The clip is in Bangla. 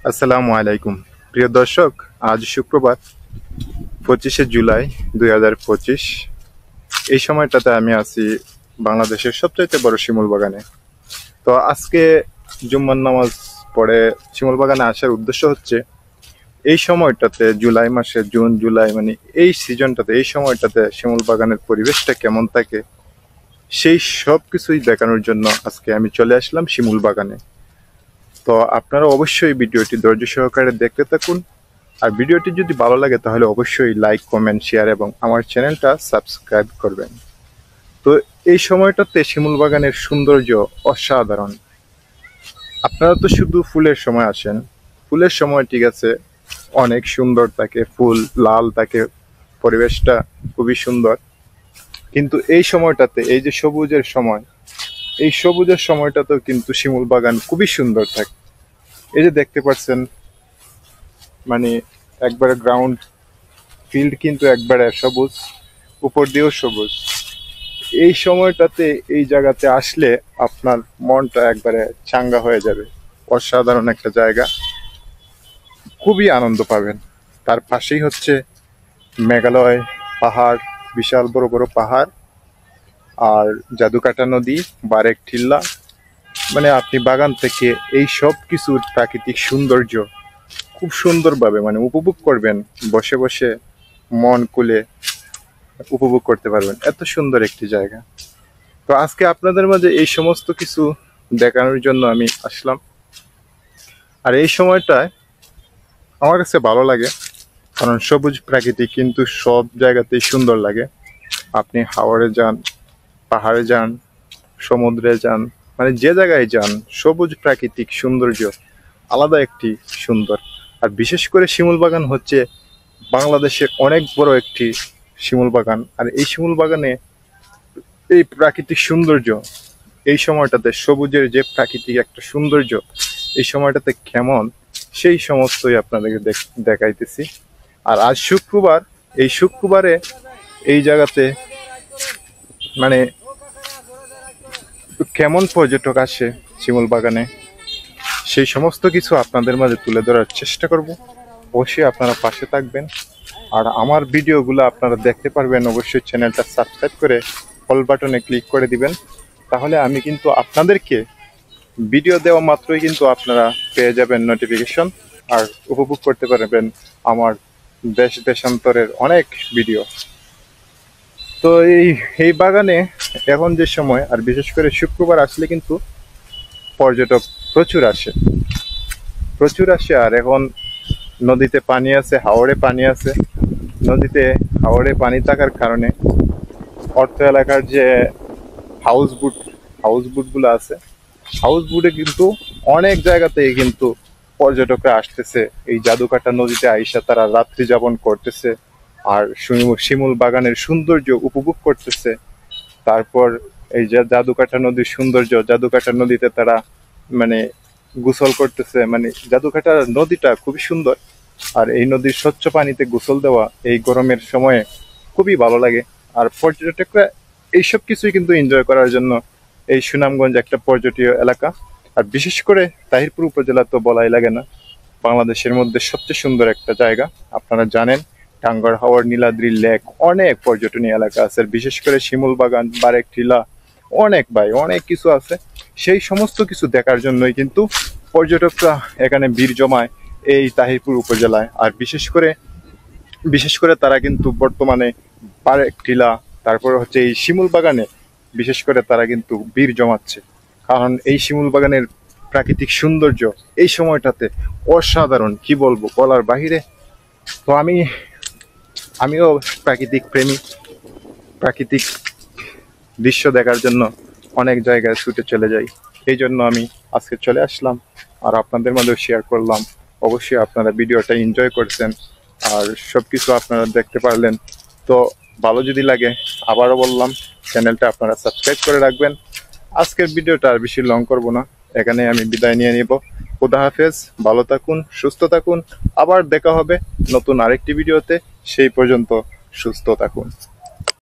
আসসালামু আলাইকুম প্রিয় দর্শক, আজ শুক্রবার 25শে জুলাই 2025। এই সময়টাতে আমি আছি বাংলাদেশের সবচাইতে বড় শিমুল বাগানে। তো আজকে জুম্মার নামাজ পড়ে শিমুল বাগানে আসার উদ্দেশ্য হচ্ছে এই সময়টাতে জুলাই মাসে, জুন জুলাই মানে এই সিজনটাতে, এই সময়টাতে শিমুল বাগানের পরিবেশটা কেমন থাকে সেই সব কিছুই দেখানোর জন্য আজকে আমি চলে আসলাম শিমুল বাগানে। তো আপনারা অবশ্যই ভিডিওটি ধৈর্য সহকারে দেখতে থাকুন, আর ভিডিওটি যদি ভালো লাগে তাহলে অবশ্যই লাইক, কমেন্ট, শেয়ার এবং আমার চ্যানেলটা সাবস্ক্রাইব করবেন। তো এই সময়টাতে শিমুল বাগানের সৌন্দর্য অসাধারণ। আপনারা তো শুধু ফুলের সময় আসেন, ফুলের সময় ঠিক আছে, অনেক সুন্দর থাকে, ফুল লাল থাকে, পরিবেশটা খুবই সুন্দর। কিন্তু এই সময়টাতে, এই যে সবুজের সময়, এই সবুজের সময়টাতেও কিন্তু শিমুল বাগান খুবই সুন্দর থাকে। এই যে দেখতে পাচ্ছেন, মানে একবারে গ্রাউন্ড ফিল্ড কিন্তু একবারে সবুজ, উপর দিয়েও সবুজ। এই সময়টাতে এই জায়গাতে আসলে আপনার মনটা একবারে চাঙ্গা হয়ে যাবে। অসাধারণ একটা জায়গা, খুবই আনন্দ পাবেন। তার পাশেই হচ্ছে মেঘালয় পাহাড়, বিশাল বড় বড় পাহাড়, আর জাদুকাটা নদী, বারেক টিল্লা। মানে আপনি বাগান থেকে এই সব কিছুর প্রাকৃতিক সৌন্দর্য খুব সুন্দরভাবে মানে উপভোগ করবেন, বসে বসে মন খুলে উপভোগ করতে পারবেন। এত সুন্দর একটি জায়গা। তো আজকে আপনাদের মাঝে এই সমস্ত কিছু দেখানোর জন্য আমি আসলাম। আর এই সময়টায় আমার কাছে ভালো লাগে, কারণ সবুজ প্রাকৃতিক কিন্তু সব জায়গাতেই সুন্দর লাগে। আপনি হাওড়ে যান, পাহাড়ে যান, সমুদ্রে যান, মানে যে জায়গায় যান, সবুজ প্রাকৃতিক সৌন্দর্য আলাদা একটি সুন্দর। আর বিশেষ করে শিমুল বাগান হচ্ছে বাংলাদেশের অনেক বড় একটি শিমুল বাগান। আর এই শিমুল বাগানে এই প্রাকৃতিক সৌন্দর্য, এই সময়টাতে সবুজের যে প্রাকৃতিক একটা সৌন্দর্য, এই সময়টাতে কেমন সেই সমস্তই আপনাদেরকে দেখাইতেছি। আর আজ শুক্রবার, এই শুক্রবারে এই জায়গাতে মানে কেমন পর্যটক আসে শিমুল বাগানে, সেই সমস্ত কিছু আপনাদের মাঝে তুলে ধরার চেষ্টা করব। অবশ্যই আপনারা পাশে থাকবেন, আর আমার ভিডিওগুলো আপনারা দেখতে পারবেন। অবশ্যই চ্যানেলটা সাবস্ক্রাইব করে অল বাটনে ক্লিক করে দিবেন, তাহলে আমি কিন্তু আপনাদেরকে ভিডিও দেওয়া মাত্রই কিন্তু আপনারা পেয়ে যাবেন নোটিফিকেশন, আর উপভোগ করতে পারবেন আমার দেশ দেশান্তরের অনেক ভিডিও। তো এই বাগানে এখন যে সময়, আর বিশেষ করে শুক্রবার আসলে কিন্তু পর্যটক প্রচুর আসে, প্রচুর আসে। আর এখন নদীতে পানি আছে, হাওড়ে পানি আছে। নদীতে হাওড়ে পানি থাকার কারণে অর্থ এলাকার যে হাউস বুটগুলো আছে, হাউস বুটে কিন্তু অনেক জায়গাতে কিন্তু পর্যটকরা আসতেছে। এই জাদুকাটা নদীতে আইসা তারা রাত্রি যাপন করতেছে, আর শিমুল বাগানের সৌন্দর্য উপভোগ করতেছে। তারপর এই যে জাদুকাটা নদীর সৌন্দর্য, জাদুকাটা নদীতে তারা মানে গোসল করতেছে। মানে জাদুকাটা নদীটা খুবই সুন্দর, আর এই নদীর স্বচ্ছ পানিতে গোসল দেওয়া এই গরমের সময়ে খুবই ভালো লাগে। আর পর্যটকরা এইসব কিছুই কিন্তু এনজয় করার জন্য এই সুনামগঞ্জ একটা পর্যটনীয় এলাকা। আর বিশেষ করে তাহিরপুর উপজেলা তো বলাই লাগে না, বাংলাদেশের মধ্যে সবচেয়ে সুন্দর একটা জায়গা। আপনারা জানেন, টাঙ্গর হাওড়, নীলাদ্রি লেক, অনেক পর্যটনীয় এলাকা আছে। বিশেষ করে শিমুল বাগান, বারেক টিলা, অনেক কিছু আছে। সেই সমস্ত কিছু দেখার জন্যই কিন্তু পর্যটকরা এখানে ভিড় জমায় এই তাহিরপুর উপজেলায়। আর বিশেষ করে তারা কিন্তু বর্তমানে বারেক টিলা, তারপর হচ্ছে এই শিমুল বাগানে বিশেষ করে তারা কিন্তু ভিড় জমাচ্ছে, কারণ এই শিমুল বাগানের প্রাকৃতিক সৌন্দর্য এই সময়টাতে অসাধারণ, কি বলবো, বলার বাহিরে। তো আমিও প্রাকৃতিক প্রেমী, প্রাকৃতিক দৃশ্য দেখার জন্য অনেক জায়গায় ছুটে চলে যাই। এই জন্য আমি আজকে চলে আসলাম, আর আপনাদের মধ্যেও শেয়ার করলাম। অবশ্যই আপনারা ভিডিওটা এনজয় করছেন, আর সব কিছু আপনারা দেখতে পারলেন। তো ভালো যদি লাগে, আবারও বললাম, চ্যানেলটা আপনারা সাবস্ক্রাইব করে রাখবেন। আজকের ভিডিওটা আর বেশি লং করব না, এখানে আমি বিদায় নিয়ে নিব। খুদা হাফেজ, ভালো থাকুন, সুস্থ থাকুন। আবার দেখা হবে নতুন আরেকটি ভিডিওতে। সেই পর্যন্ত সুস্থ থাকুন।